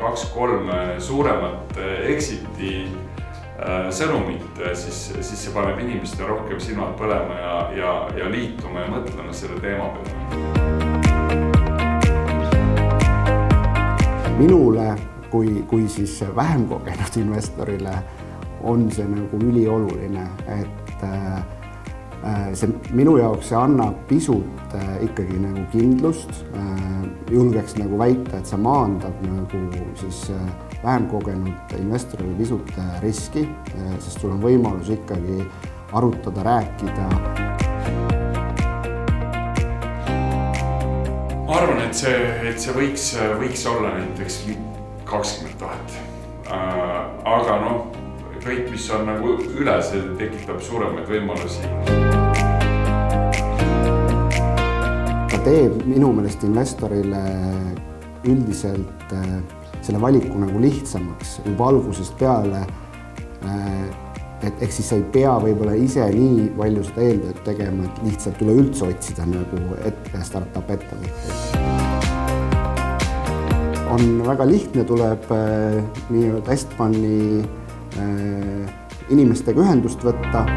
2-3 suuremat exiti sõnumit, siis see paneb inimestel rohkem silmad põlema ja liituma ja mõtlema selle teema peale. Minule kui siis vähem kogenud investorile on see nagu ülioluline, et see minu jaoks see annab pisut ikkagi nagu kindlust, julgeks nagu väita, et see maandab nagu siis vähem kogenud investorile pisut riski, sest sul on võimalus ikkagi arutada, rääkida. Ma arvan, et see võiks olla näiteks 20 000. Aga kõik, mis on nagu üle, see tekitab suuremaid võimalusi. Ta teeb minu meelest investorile üldiselt selle valiku nagu lihtsamaks juba algusest peale, et ehk siis sa ei pea võib-olla ise nii palju seda eeltööd tegema, et lihtsalt üleüldse otsida nagu startup ettevõtteid. On väga lihtne, tuleb nii Estbani inimestega ühendust võtta.